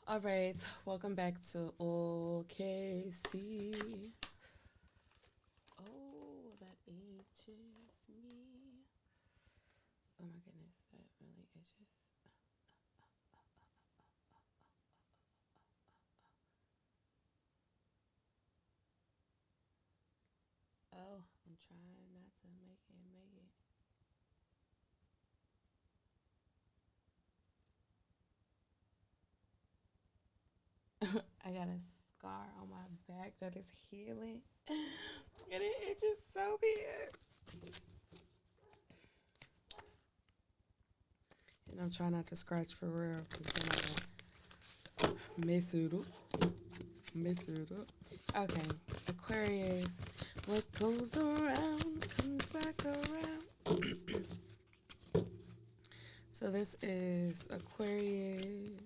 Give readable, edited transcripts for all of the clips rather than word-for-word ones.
All right, welcome back to OKC. Oh, that ages me. Oh my goodness, that really itches. Oh, I'm trying not to make it. I got a scar on my back that is healing, and it itches so bad. And I'm trying not to scratch for real, because then I will mess it up. Mess it up. Okay, Aquarius. What goes around comes back around. So this is Aquarius,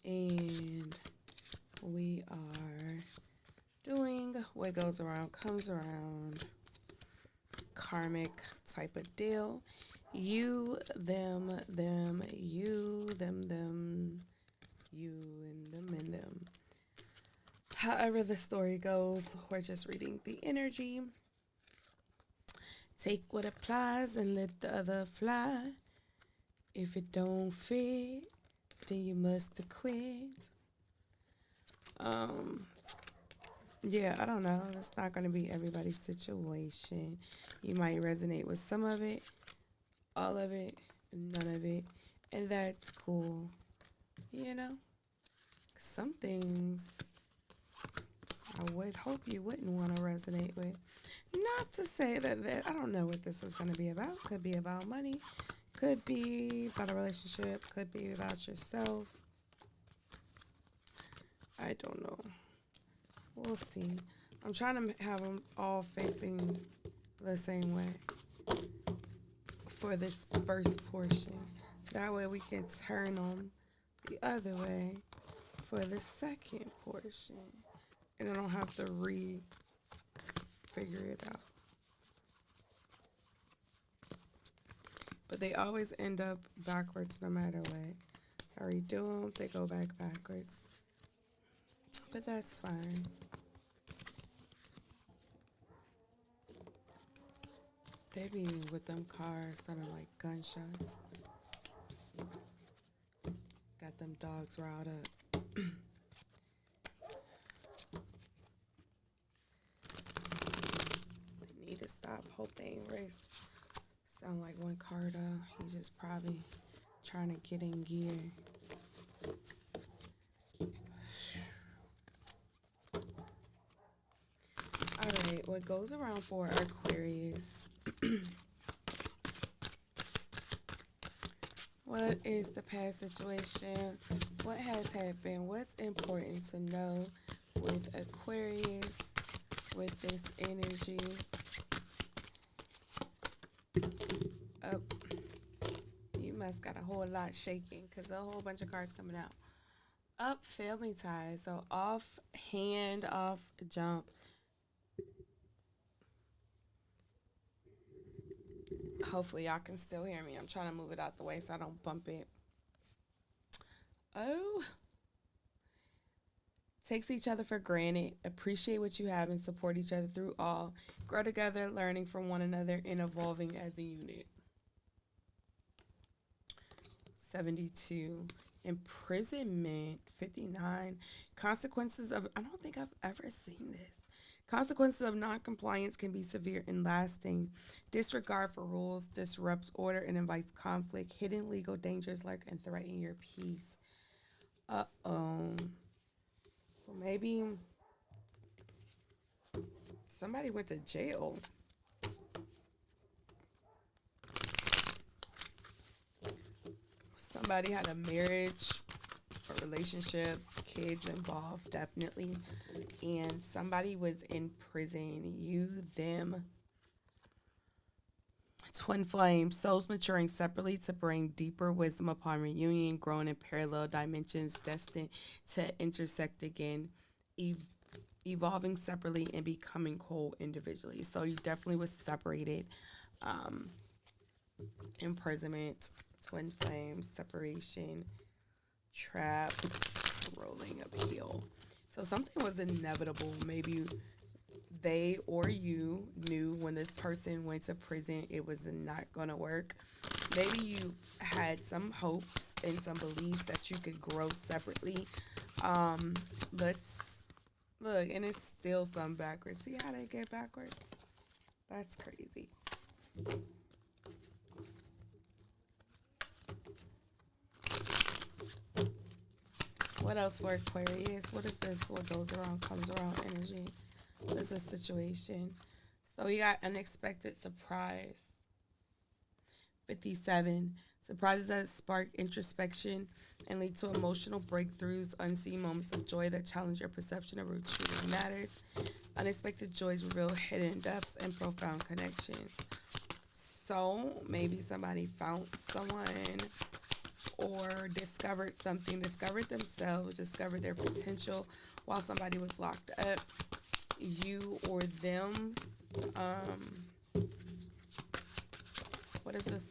and we are doing what goes around comes around, karmic type of deal. You, them, you, them, you, and them. However the story goes, we're just reading the energy. Take what applies and let the other fly. If it don't fit, then you must quit. Yeah, I don't know. It's not going to be everybody's situation. You might resonate with some of it, all of it, none of it, and that's cool. You know, some things I would hope you wouldn't want to resonate with. Not to say that I don't know what this is going to be about. Could be about money, could be about a relationship, could be about yourself. I don't know. We'll see. I'm trying to have them all facing the same way for this first portion. That way we can turn them the other way for the second portion. And I don't have to figure it out. But they always end up backwards no matter what. I redo them, they go backwards. But that's fine. They be with them cars sounding like gunshots. Got them dogs riled up. They need to stop. Hope they ain't race. Sound like one car though. He's just probably trying to get in gear. Alright, what goes around for Aquarius? What is the past situation? What has happened? What's important to know with Aquarius, with this energy? Oh, you must got a whole lot shaking because a whole bunch of cards coming out. Up, family ties. So off hand, off jump. Hopefully y'all can still hear me. I'm trying to move it out the way so I don't bump it. Oh. Takes each other for granted. Appreciate what you have and support each other through all. Grow together, learning from one another and evolving as a unit. 72. Imprisonment. 59. Consequences of, I don't think I've ever seen this. Consequences of noncompliance can be severe and lasting. Disregard for rules disrupts order and invites conflict. Hidden legal dangers lurk and threaten your peace. Uh-oh. So maybe somebody went to jail. Somebody had a marriage, a relationship, kids involved, definitely. And somebody was in prison. You, them. Twin flames, souls maturing separately to bring deeper wisdom upon reunion, grown in parallel dimensions, destined to intersect again, evolving separately and becoming whole individually. So you definitely was separated. Imprisonment, twin flames, separation. Trap, rolling uphill. So something was inevitable. Maybe they or you knew when this person went to prison it was not going to work. Maybe you had some hopes and some beliefs that you could grow separately. Um, let's look, and it's still some backwards. See how they get backwards? That's crazy. What else for Aquarius? What is this? What goes around comes around energy. What is the situation? So we got unexpected surprise. 57. Surprises that spark introspection and lead to emotional breakthroughs, unseen moments of joy that challenge your perception of what truly matters. Unexpected joys reveal hidden depths and profound connections. So maybe somebody found someone or discovered something, discovered themselves, discovered their potential while somebody was locked up. You or them. What is this?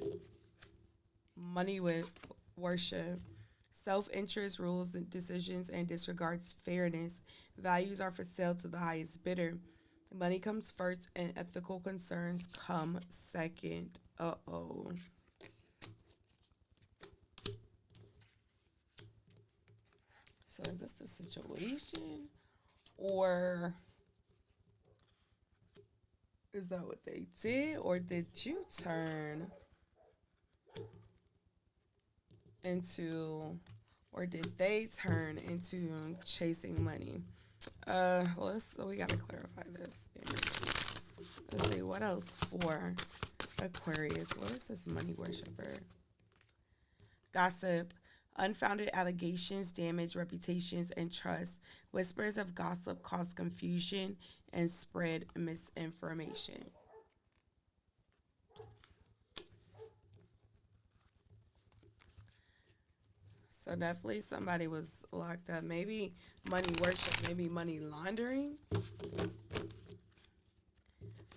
Money with worship. Self interest rules the decisions and disregards fairness. Values are for sale to the highest bidder. Money comes first and ethical concerns come second. Uh oh. So is this the situation? Or is that what they did? Or did you turn into, or did they turn into chasing money? So we gotta clarify this. Let's see what else for Aquarius. What is this money worshiper? Gossip. Unfounded allegations damage reputations and trust. Whispers of gossip cause confusion and spread misinformation. So definitely somebody was locked up. Maybe money worship, maybe money laundering.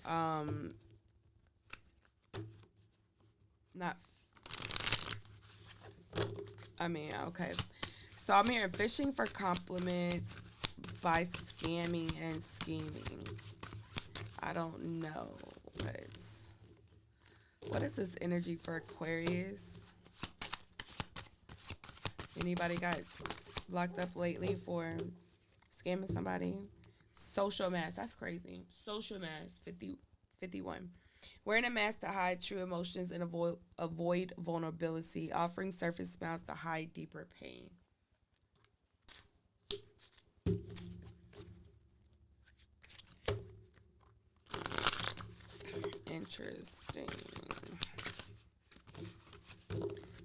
Um, not. I mean, okay. So I'm here fishing for compliments by scamming and scheming. I don't know, but what is this energy for Aquarius? Anybody got locked up lately for scamming somebody? Social mask. That's crazy. Social mask. 51. Wearing a mask to hide true emotions and avoid vulnerability. Offering surface smiles to hide deeper pain. Interesting.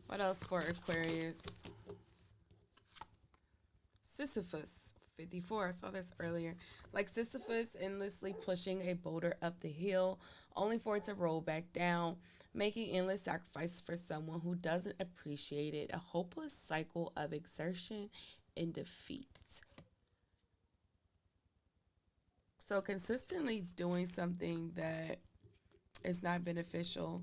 What else for Aquarius? Sisyphus. 54. I saw this earlier. Like Sisyphus endlessly pushing a boulder up the hill, only for it to roll back down, making endless sacrifices for someone who doesn't appreciate it. A hopeless cycle of exertion and defeat. So consistently doing something that is not beneficial.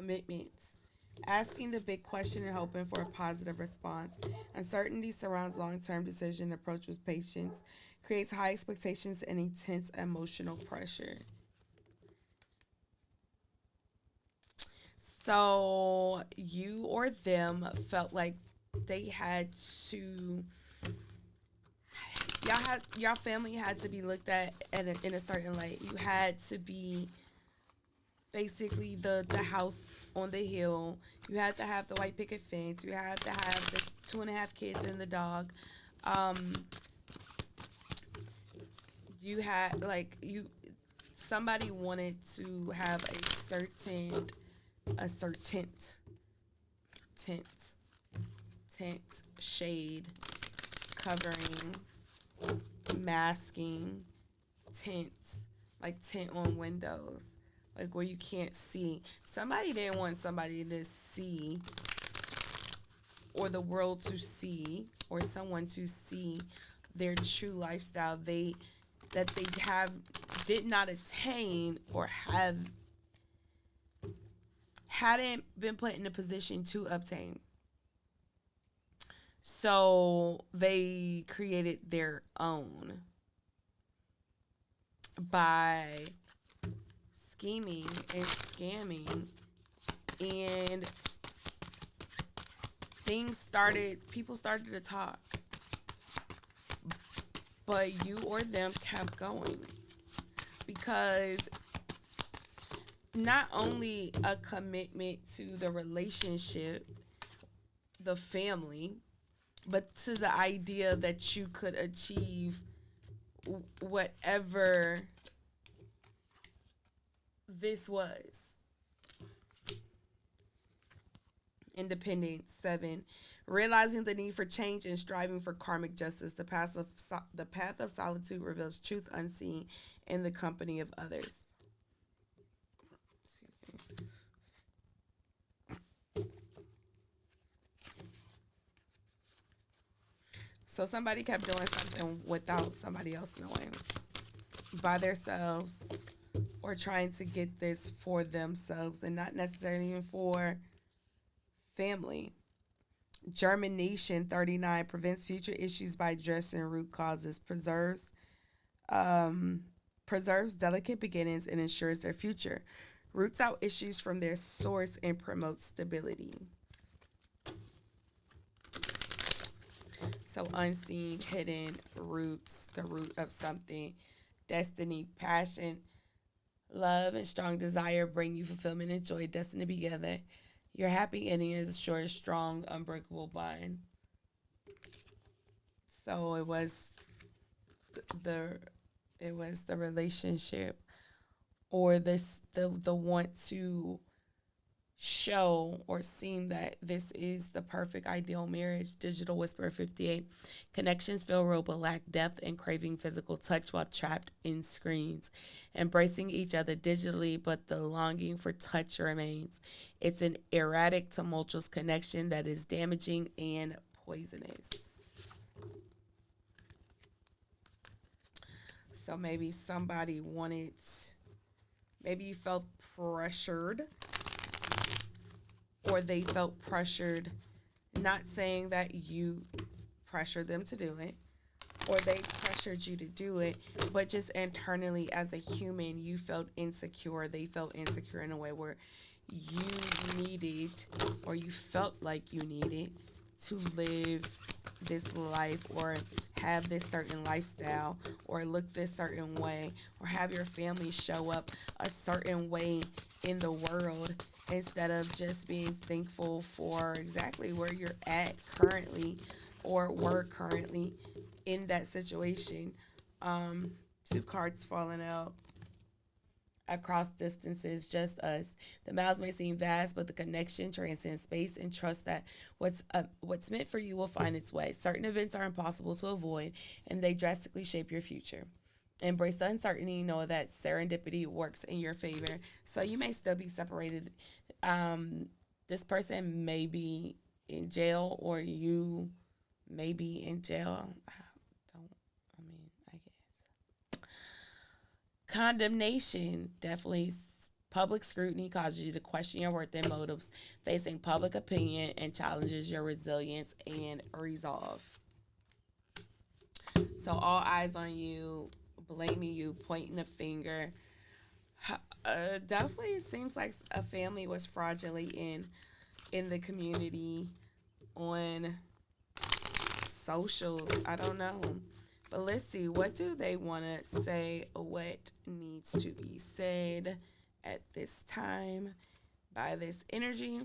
Commitments. Asking the big question and hoping for a positive response. Uncertainty surrounds long term decision approach with patience, creates high expectations and intense emotional pressure. So you or them felt like they had to, y'all family had to be looked at in a certain light. You had to be basically the house on the hill. You had to have the white picket fence. You had to have the 2.5 kids and the dog. Um, you had like you somebody wanted to have a certain tent tent shade covering masking tents like tent on windows like where you can't see. Somebody didn't want somebody to see or the world to see or someone to see their true lifestyle they have did not attain or have hadn't been put in a position to obtain. So they created their own by scheming and scamming, and people started to talk, but you or them kept going because not only a commitment to the relationship, the family, but to the idea that you could achieve whatever this was. Independence. 7. Realizing the need for change and striving for karmic justice. The path of solitude reveals truth unseen in the company of others. Excuse me. So somebody kept doing something without somebody else knowing, by themselves, or trying to get this for themselves and not necessarily even for family. Germination. 39. Prevents future issues by addressing root causes. Preserves delicate beginnings and ensures their future. Roots out issues from their source and promotes stability. So unseen, hidden roots, the root of something. Destiny, passion, love, and strong desire bring you fulfillment and joy, destined to be together. Your happy ending is a short, strong, unbreakable bond. So the it was the relationship, or the want to show or seem that this is the perfect ideal marriage. Digital Whisper. 58. Connections feel real but lack depth and craving physical touch while trapped in screens. Embracing each other digitally, but the longing for touch remains. It's an erratic, tumultuous connection that is damaging and poisonous. So maybe maybe you felt pressured, or they felt pressured, not saying that you pressured them to do it, or they pressured you to do it, but just internally as a human, you felt insecure. They felt insecure in a way where you needed, or you felt like you needed to live this life, or have this certain lifestyle, or look this certain way, or have your family show up a certain way in the world, instead of just being thankful for exactly where you're at currently, or were currently in that situation. 2 cards falling out. Across distances, just us. The miles may seem vast, but the connection transcends space, and trust that what's meant for you will find its way. Certain events are impossible to avoid, and they drastically shape your future. Embrace the uncertainty. Know that serendipity works in your favor. So you may still be separated. This person may be in jail, or you may be in jail. I guess. Condemnation. Definitely public scrutiny causes you to question your worth and motives. Facing public opinion and challenges your resilience and resolve. So all eyes on you, blaming you, pointing a finger. Definitely seems like a family was fraudulent in the community, on socials. I don't know. But let's see, what do they want to say? What needs to be said at this time by this energy?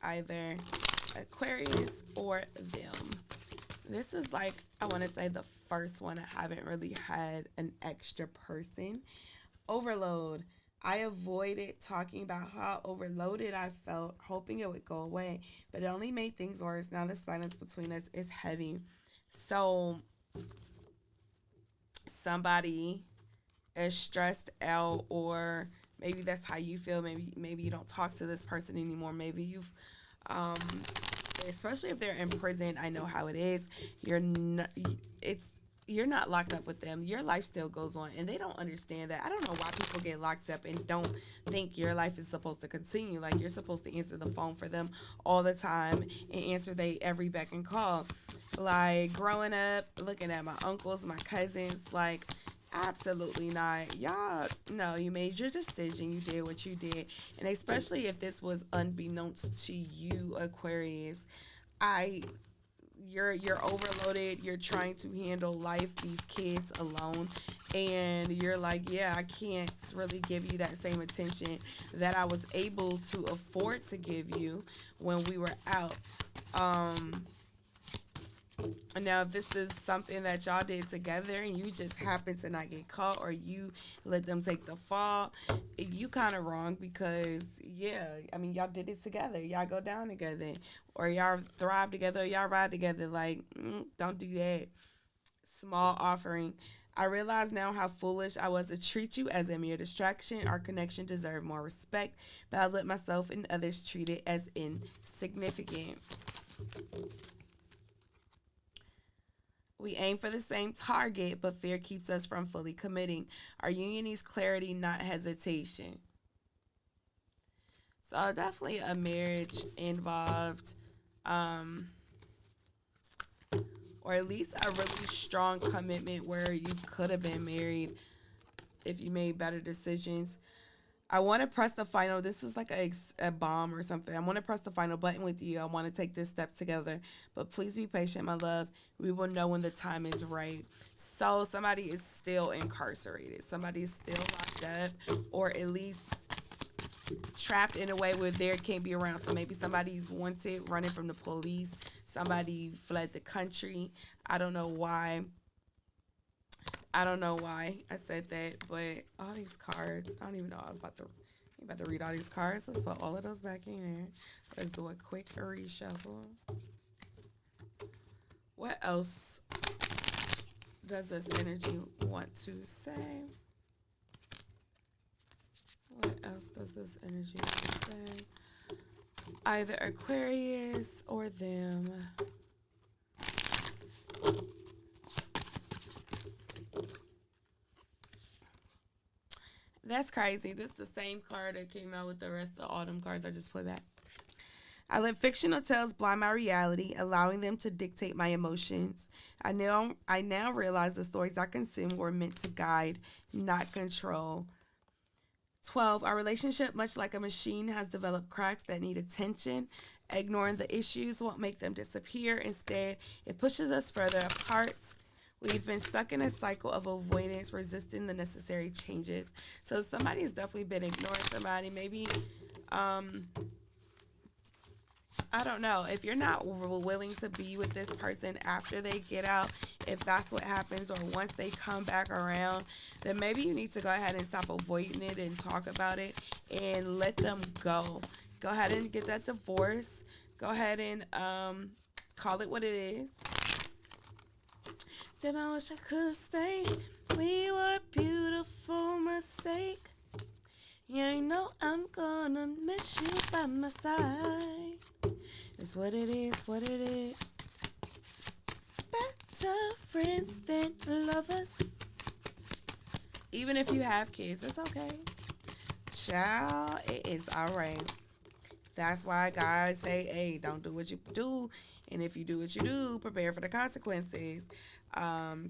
Either Aquarius or them. This is like, I want to say, the first one I haven't really had an extra person. Overload. I avoided talking about how overloaded I felt, hoping it would go away, but it only made things worse. Now the silence between us is heavy. So somebody is stressed out, or maybe that's how you feel. Maybe you don't talk to this person anymore. Maybe you've especially if they're in prison, I know how it is. You're not, it's you're not locked up with them. Your life still goes on, and they don't understand that. I don't know why people get locked up and don't think your life is supposed to continue. Like, you're supposed to answer the phone for them all the time and answer they every beck and call. Like, growing up, looking at my uncles, my cousins, like, absolutely not. Y'all, no, you made your decision. You did what you did. And especially if this was unbeknownst to you, Aquarius, I you're overloaded. You're trying to handle life, these kids alone, and you're like, yeah, I can't really give you that same attention that I was able to afford to give you when we were out. Um, Now, if this is something that y'all did together and you just happen to not get caught, or you let them take the fall, you kind of wrong because, yeah, I mean, y'all did it together. Y'all go down together, or y'all thrive together, or y'all ride together. Like, don't do that. Small offering. I realize now how foolish I was to treat you as a mere distraction. Our connection deserved more respect, but I let myself and others treat it as insignificant. We aim for the same target, but fear keeps us from fully committing. Our union needs clarity, not hesitation. So definitely a marriage involved, um, or at least a really strong commitment where you could have been married if you made better decisions. I want to press the final. This is like a bomb or something. I want to press the final button with you. I want to take this step together. But please be patient, my love. We will know when the time is right. So somebody is still incarcerated. Somebody is still locked up, or at least trapped in a way where they can't be around. So maybe somebody's wanted, running from the police. Somebody fled the country. I don't know why. I don't know why I said that, but all these cards, I don't even know. I'm about to read all these cards. Let's put all of those back in there. Let's do a quick reshuffle. What else does this energy want to say? What else does this energy want to say? Either Aquarius or them. That's crazy. This is the same card that came out with the rest of the autumn cards I just put back. I let fictional tales blind my reality, allowing them to dictate my emotions. I now realize the stories I consume were meant to guide, not control. 12. Our relationship, much like a machine, has developed cracks that need attention. Ignoring the issues won't make them disappear. Instead, it pushes us further apart. We've been stuck in a cycle of avoidance, resisting the necessary changes. So somebody has definitely been ignoring somebody. Maybe, I don't know. If you're not willing to be with this person after they get out, if that's what happens, or once they come back around, then maybe you need to go ahead and stop avoiding it and talk about it and let them go. Go ahead and get that divorce. Go ahead and call it what it is. Damn, I wish I could stay. We were a beautiful mistake. Yeah, you know I'm gonna miss you by my side. It's what it is, what it is. Better friends than lovers. Even if you have kids, it's okay. Child, it is alright. That's why guys say, hey, don't do what you do. And if you do what you do, prepare for the consequences.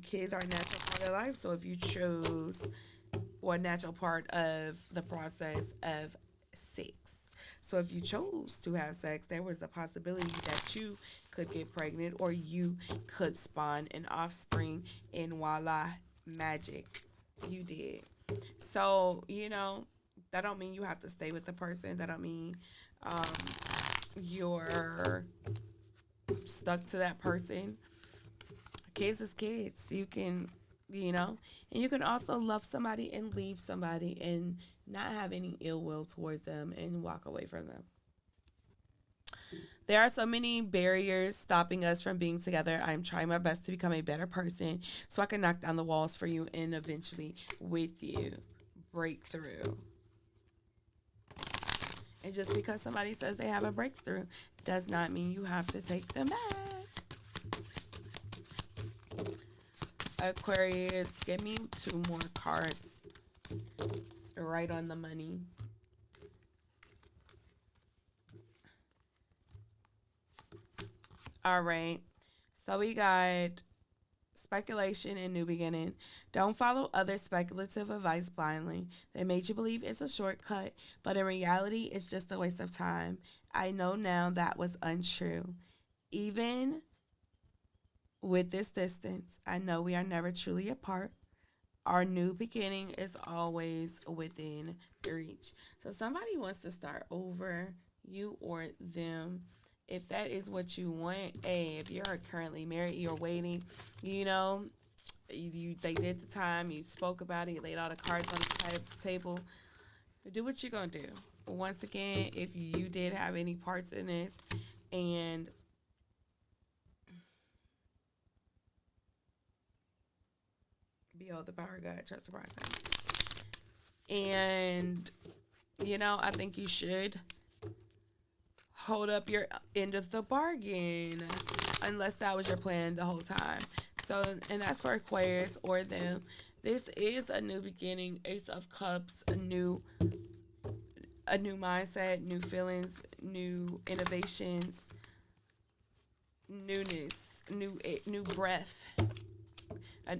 Kids are a natural part of life. So if you choose, or a natural part of the process of sex. So if you chose to have sex, there was the possibility that you could get pregnant, or you could spawn an offspring, and voila, magic. You did. So, that don't mean you have to stay with the person. That don't mean um, you're stuck to that person. Kids is kids. You can, and you can also love somebody and leave somebody and not have any ill will towards them and walk away from them. There are so many barriers stopping us from being together. I'm trying my best to become a better person so I can knock down the walls for you and eventually with you break through. And just because somebody says they have a breakthrough does not mean you have to take them back. Aquarius, give me two more cards right on the money. All right. So we got speculation and new beginning. Don't follow other speculative advice blindly. They made you believe it's a shortcut, but in reality, it's just a waste of time. I know now that was untrue. Even with this distance, I know we are never truly apart. Our new beginning is always within reach. So somebody wants to start over, you or them. If that is what you want, hey, if you're currently married, you're waiting, you know, they did the time, you spoke about it, you laid all the cards on the table. Do what you're gonna do. Once again, if you did have any parts in this, and behold the power of God, trust the process. And I think you should hold up your end of the bargain, unless that was your plan the whole time. So, and that's for Aquarius or them. This is a new beginning. Ace of Cups, a new mindset, new feelings, new innovations, newness, new breath,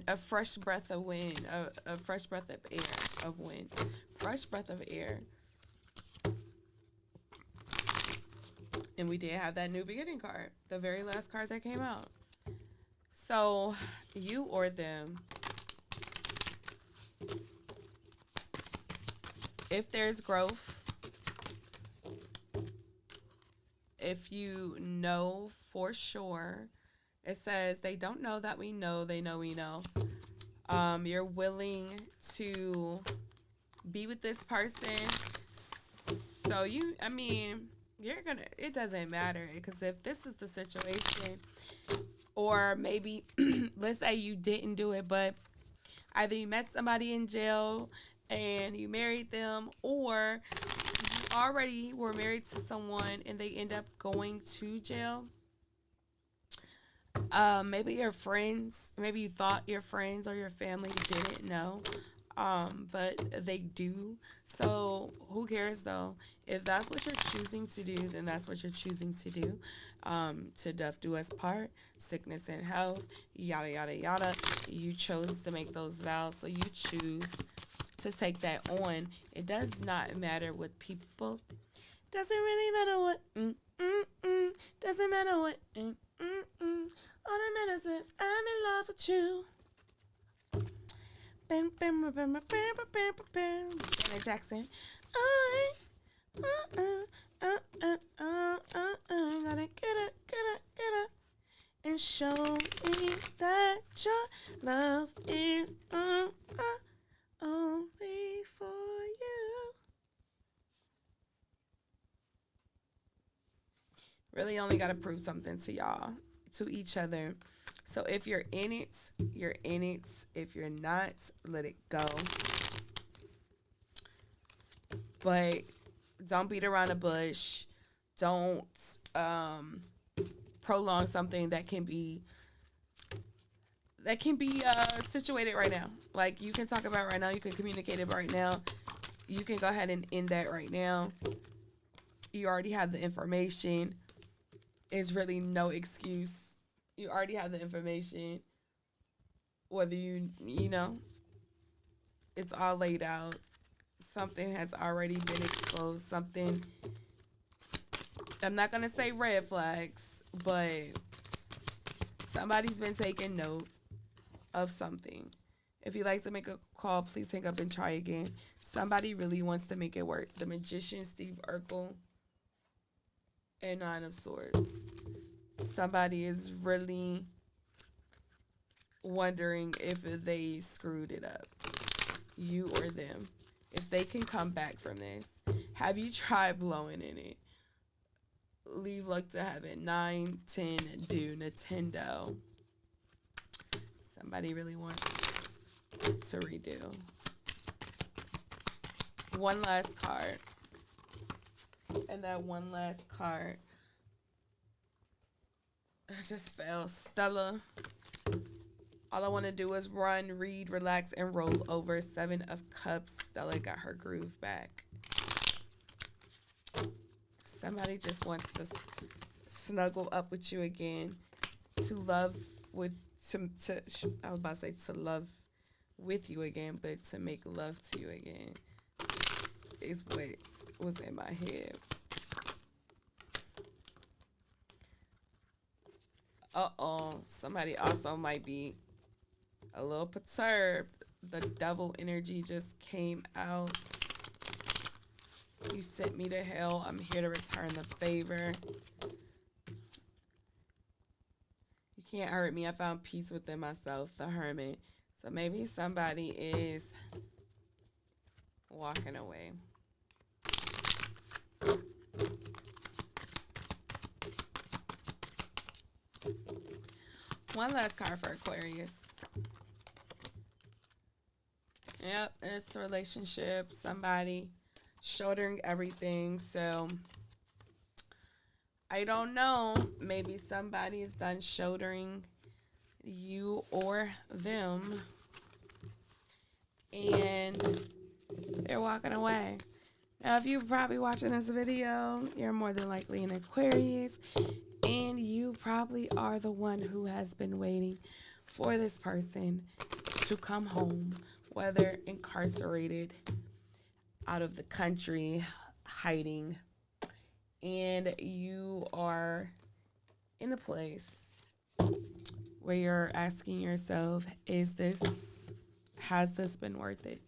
a fresh breath of wind, a fresh breath of air, of wind, fresh breath of air. And we did have that new beginning card, the very last card that came out. So, you or them, if there's growth, if you know for sure, it says they don't know that we know, they know we know. You're willing to be with this person. So it doesn't matter, because if this is the situation, or maybe let's say you didn't do it, but either you met somebody in jail and you married them, or you already were married to someone and they end up going to jail. Maybe your friends, maybe you thought your friends or your family didn't know, but they do. So who cares though? If that's what you're choosing to do, then that's what you're choosing to do. To death do us part, sickness and health, yada yada yada. You chose to make those vows, so you choose to take that on. It does not matter what people. Doesn't really matter what. Doesn't matter what. All that matters is I'm in love with you. Janet Jackson. Gotta get up, and show me that your love is only for you. Really only gotta prove something to y'all, to each other. So if you're in it, you're in it. If you're not, let it go. But don't beat around the bush. Don't prolong something that can be situated right now. Like, you can talk about it right now. You can communicate it right now. You can go ahead and end that right now. You already have the information. It's really no excuse. You already have the information. Whether it's all laid out. Something has already been exposed. Something, I'm not going to say red flags, but somebody's been taking note of something. If you'd like to make a call, please hang up and try again. Somebody really wants to make it work. The Magician, Steve Urkel, and Nine of Swords. Somebody is really wondering if they screwed it up. You or them. If they can come back from this. Have you tried blowing in it? Leave luck to heaven. 9, 10, do Nintendo. Somebody really wants to redo. One last card. And that one last card just fell. Stella. All I want to do is run, read, relax, and roll over. Seven of Cups. Stella got her groove back. Somebody just wants to snuggle up with you again, to love with to I was about to say to love with you again, but to make love to you again is what was in my head. Somebody also might be a little perturbed. The devil energy just came out. You sent me to hell. I'm here to return the favor. You can't hurt me. I found peace within myself, the hermit. So maybe somebody is walking away. One last card for Aquarius. Yep, it's a relationship. Somebody shouldering everything. So I don't know. Maybe somebody is done shouldering you or them, and they're walking away. Now, if you're probably watching this video, you're more than likely an Aquarius, and you probably are the one who has been waiting for this person to come home, whether incarcerated, out of the country, hiding, and you are in a place where you're asking yourself, has this been worth it?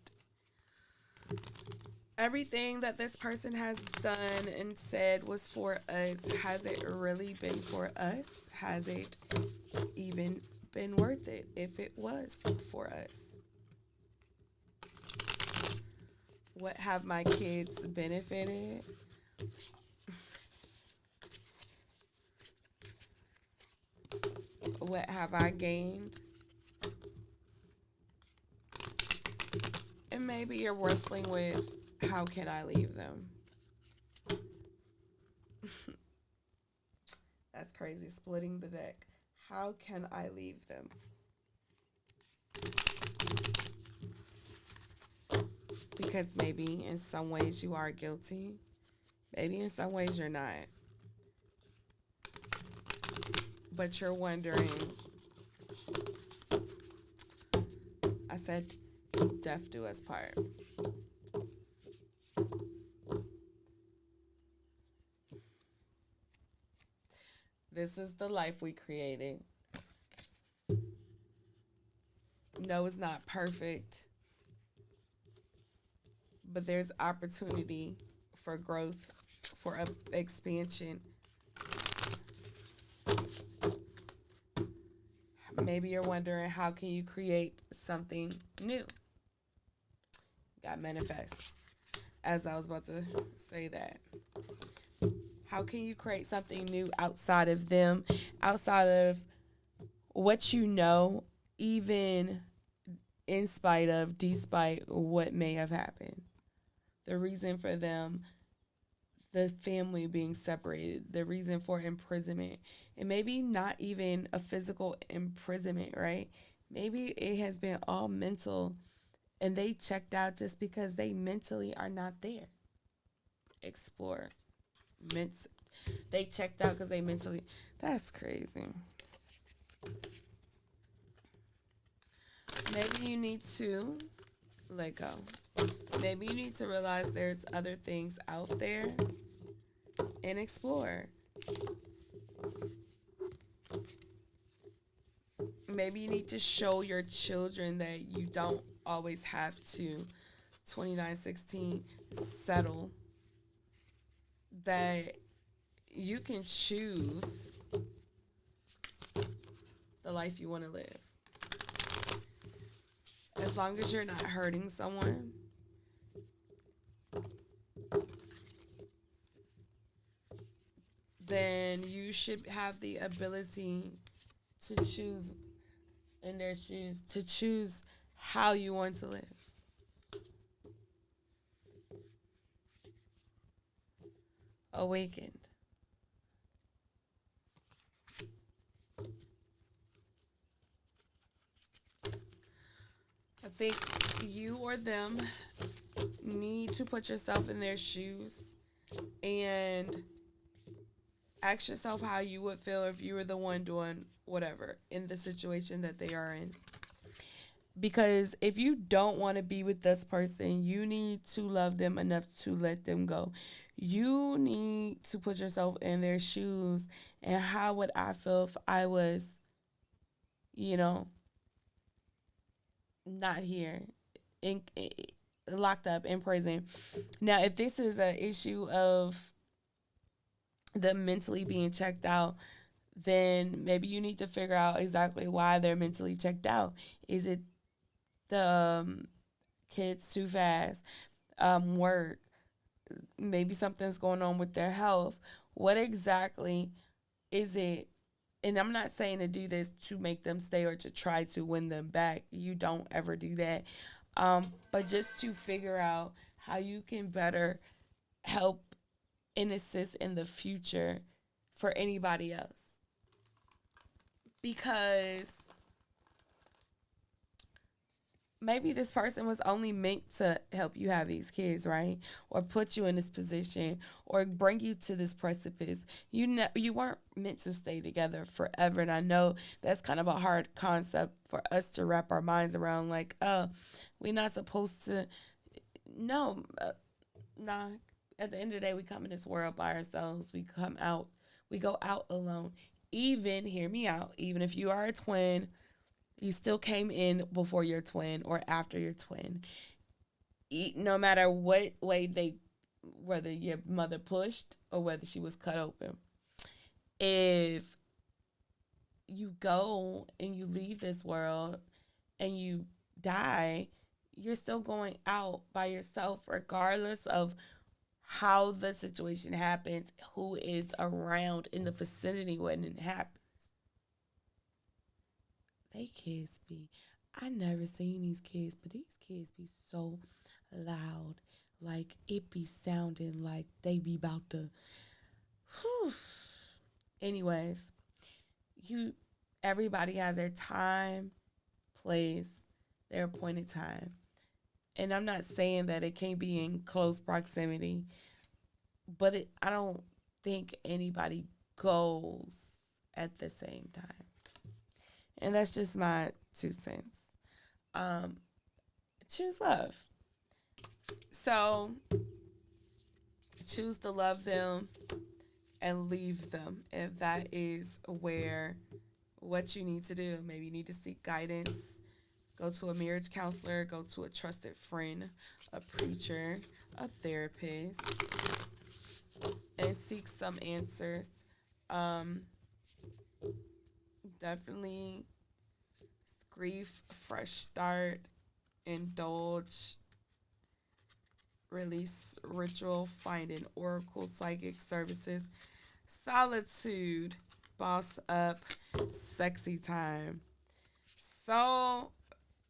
Everything that this person has done and said was for us. Has it really been for us? Has it even been worth it if it was for us? What have my kids benefited? What have I gained? And maybe you're wrestling with, how can I leave them? That's crazy, splitting the deck. How can I leave them? Because maybe in some ways you are guilty. Maybe in some ways you're not. But you're wondering, I said, death do us part. This is the life we created. No, it's not perfect, but there's opportunity for growth, for expansion. Maybe you're wondering, how can you create something new? Got manifest. As I was about to say that. How can you create something new outside of them, outside of what you know, even in spite of, despite what may have happened? The reason for them, the family being separated, the reason for imprisonment, and maybe not even a physical imprisonment, right? Maybe it has been all mental, and they checked out just because they mentally are not there. Explore. They checked out because they mentally. That's crazy. Maybe you need to let go. Maybe you need to realize there's other things out there and explore. Maybe you need to show your children that you don't always have to 2916 settle, that you can choose the life you want to live. As long as you're not hurting someone, then you should have the ability to choose in their shoes, to choose how you want to live. Awakened. I think you or them need to put yourself in their shoes and ask yourself how you would feel if you were the one doing whatever in the situation that they are in. Because if you don't want to be with this person, you need to love them enough to let them go. You need to put yourself in their shoes. And how would I feel if I was, you know, not here, in locked up in prison? Now, if this is an issue of them mentally being checked out, then maybe you need to figure out exactly why they're mentally checked out. Is it the kids too fast? Work? Maybe something's going on with their health. What exactly is it? And I'm not saying to do this to make them stay or to try to win them back. You don't ever do that. But just to figure out how you can better help and assist in the future for anybody else. Because maybe this person was only meant to help you have these kids, right? Or put you in this position or bring you to this precipice. You weren't meant to stay together forever. And I know that's kind of a hard concept for us to wrap our minds around, like, oh, we're not supposed to. No, nah. At the end of the day, we come in this world by ourselves. We go out alone. Even, hear me out, even if you are a twin, you still came in before your twin or after your twin. No matter what way whether your mother pushed or whether she was cut open. If you go and you leave this world and you die, you're still going out by yourself, regardless of how the situation happens, who is around in the vicinity when it happens. They kids be, I never seen these kids, but these kids be so loud. Like, it be sounding like they be about to. Whew. Anyways, everybody has their time, place, their appointed time. And I'm not saying that it can't be in close proximity, but I don't think anybody goes at the same time. And that's just my 2 cents. Um, Choose love. So choose to love them and leave them if that is what you need to do. Maybe you need to seek guidance. Go to a marriage counselor, go to a trusted friend, a preacher, a therapist, and seek some answers. Um, Definitely grief, fresh start, indulge, release ritual, find an oracle, psychic services, solitude, boss up, sexy time. So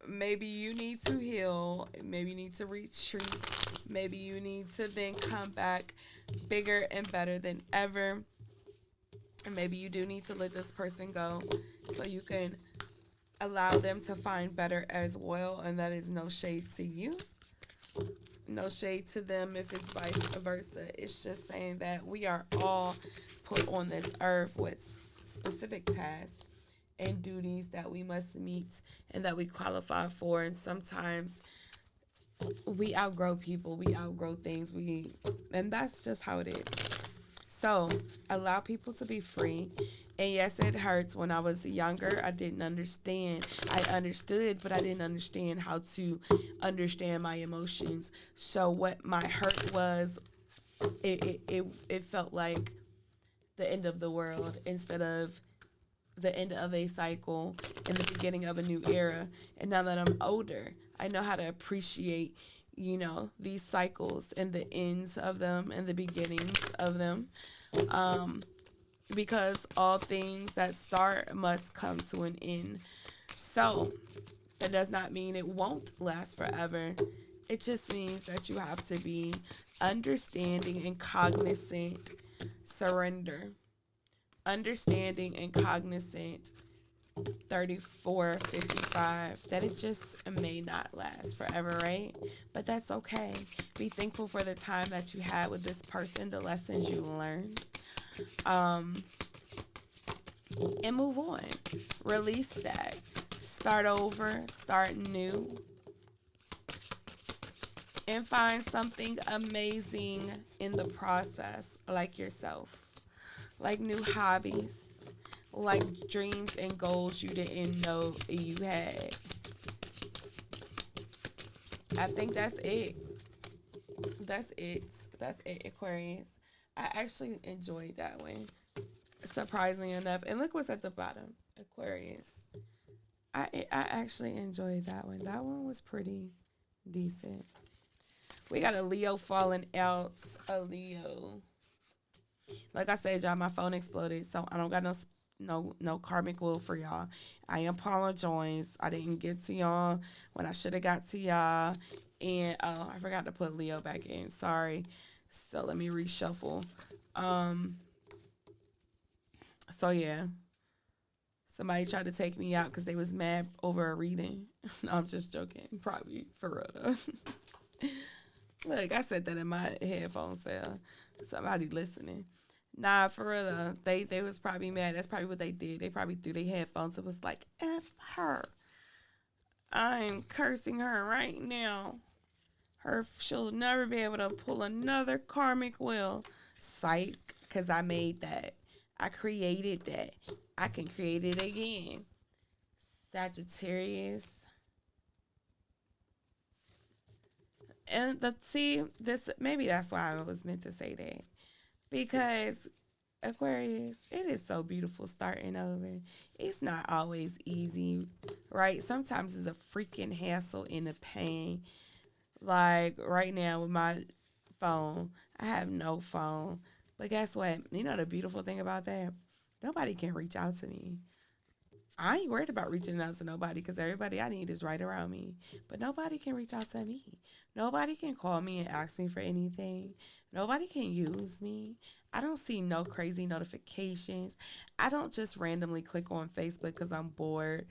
maybe you need to heal, maybe you need to retreat, maybe you need to then come back bigger and better than ever. And maybe you do need to let this person go so you can allow them to find better as well. And that is no shade to you, no shade to them if it's vice versa. It's just saying that we are all put on this earth with specific tasks and duties that we must meet and that we qualify for. And sometimes we outgrow people, we outgrow things, and that's just how it is. So allow people to be free. And yes, it hurts. When I was younger, I didn't understand. I understood, but I didn't understand how to understand my emotions. So what my hurt was, it felt like the end of the world instead of the end of a cycle and the beginning of a new era. And now that I'm older, I know how to appreciate, these cycles and the ends of them and the beginnings of them. Because all things that start must come to an end. So it does not mean it won't last forever. It just means that you have to be understanding and cognizant. Surrender. Understanding and cognizant 34, 55, that it just may not last forever, right? But that's okay. Be thankful for the time that you had with this person, the lessons you learned, um, and move on. Release that. Start over, start new, and find something amazing in the process, like yourself, like new hobbies, like dreams and goals you didn't know you had. I think that's it. That's it. That's it, Aquarius. I actually enjoyed that one, surprisingly enough. And look what's at the bottom, Aquarius. I actually enjoyed that one. That one was pretty decent. We got a Leo falling out. A Leo. Like I said, y'all, my phone exploded, so I don't got no karmic will for y'all. I apologize. I didn't get to y'all when I should have got to y'all, and I forgot to put Leo back in. Sorry. So let me reshuffle. Um. So yeah, somebody tried to take me out because they was mad over a reading. No, I'm just joking. Probably for real though. Look, I said that in my headphones fell. Somebody listening. Nah, for real though. They was probably mad. That's probably what they did. They probably threw their headphones. It was like, F her. I'm cursing her right now. She'll never be able to pull another karmic wheel. Psych, because I made that. I created that. I can create it again. Sagittarius. And see, this maybe that's why I was meant to say that. Because Aquarius, it is so beautiful starting over. It's not always easy, right? Sometimes it's a freaking hassle and a pain. Like right now with my phone, I have no phone. But guess what? You know the beautiful thing about that? Nobody can reach out to me. I ain't worried about reaching out to nobody because everybody I need is right around me. But nobody can reach out to me. Nobody can call me and ask me for anything. Nobody can use me. I don't see no crazy notifications. I don't just randomly click on Facebook because I'm bored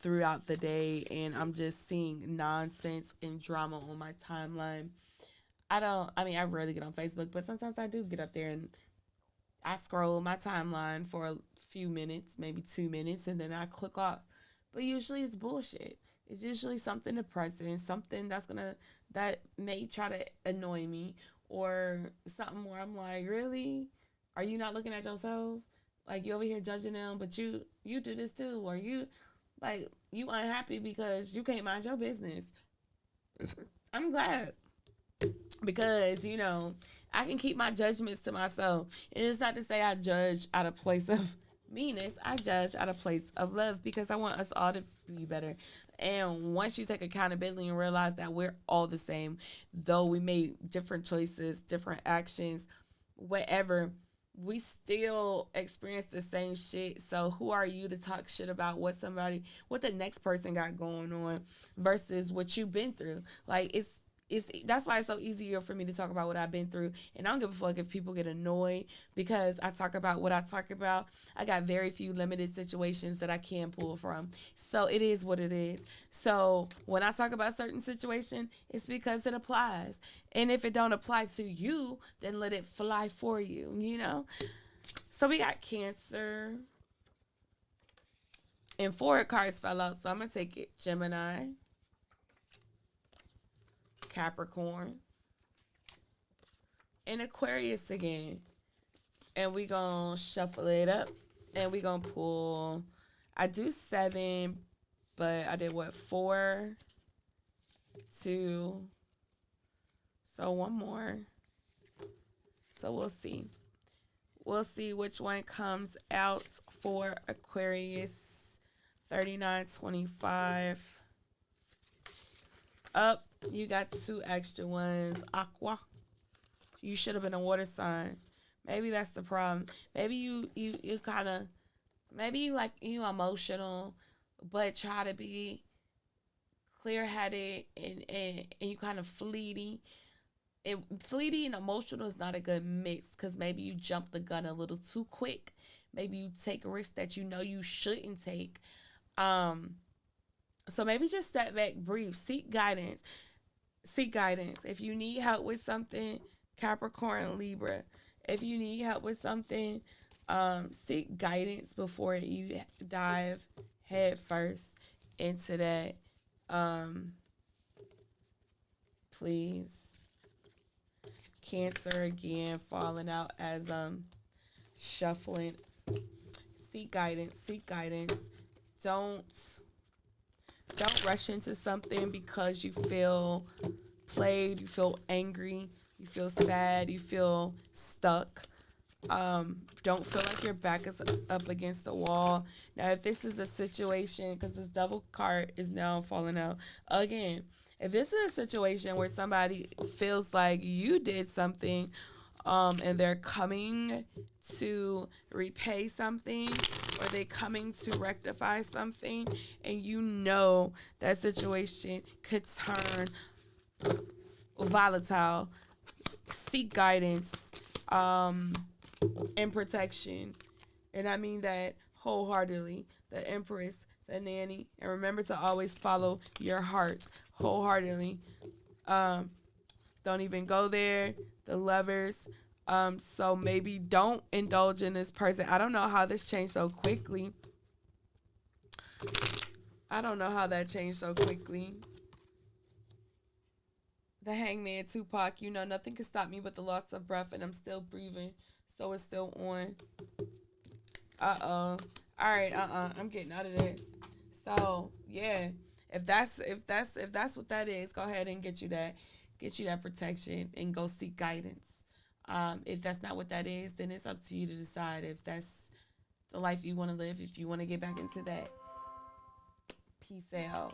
throughout the day and I'm just seeing nonsense and drama on my timeline. I mean, I rarely get on Facebook, but sometimes I do get up there and I scroll my timeline for a few minutes, maybe 2 minutes, and then I click off. But usually it's bullshit. It's usually something depressing, something that may try to annoy me, or something where I'm like, really? Are you not looking at yourself? Like you over here judging them, but you do this too, or you unhappy because you can't mind your business. I'm glad because I can keep my judgments to myself. And it's not to say I judge out of place of meanness. I judge out of place of love because I want us all to be better. And once you take accountability and realize that we're all the same, though we made different choices, different actions, whatever, we still experience the same shit. So who are you to talk shit about what the next person got going on versus what you've been through? Like it's that's why it's so easier for me to talk about what I've been through. And I don't give a fuck if people get annoyed because I talk about what I talk about. I got very few limited situations that I can pull from. So it is what it is. So when I talk about certain situation, it's because it applies. And if it don't apply to you, then let it fly for you. So we got Cancer. And 4 cards fell out, so I'm gonna take it. Gemini, Capricorn, and Aquarius again. And we gonna shuffle it up and we gonna pull. I do 7, but I did what, 4, 2, so one more. So we'll see. We'll see which one comes out for Aquarius. 3925. Up, you got 2 extra ones. Aqua. You should have been a water sign. Maybe that's the problem. Maybe you kind of, maybe you emotional, but try to be clear headed and you kind of fleety. Fleety and emotional is not a good mix because maybe you jumped the gun a little too quick. Maybe you take risks that you know you shouldn't take. Um, so maybe just step back, breathe, seek guidance. Seek guidance. If you need help with something, Capricorn, Libra, if you need help with something, seek guidance before you dive head first into that. Um, please. Cancer again, falling out as shuffling. Seek guidance. Seek guidance. Don't don't rush into something because you feel played, you feel angry, you feel sad, you feel stuck. Don't feel like your back is up against the wall. Now, if this is a situation, because this devil card is now falling out again, if this is a situation where somebody feels like you did something, and they're coming to repay something, or they coming to rectify something, and you know that situation could turn volatile, seek guidance, um, and protection. And I mean that wholeheartedly. The Empress, the Nanny. And remember to always follow your heart wholeheartedly. Um, don't even go there. The Lovers. So maybe don't indulge in this person. I don't know how this changed so quickly. I don't know how that changed so quickly. The Hangman, Tupac, you know, nothing can stop me but the loss of breath, and I'm still breathing. So it's still on. Uh-oh. All right, I'm getting out of this. So, yeah. If that's what that is, go ahead and get you that protection and go seek guidance. If that's not what that is, then it's up to you to decide if that's the life you want to live, if you want to get back into that. Peace out.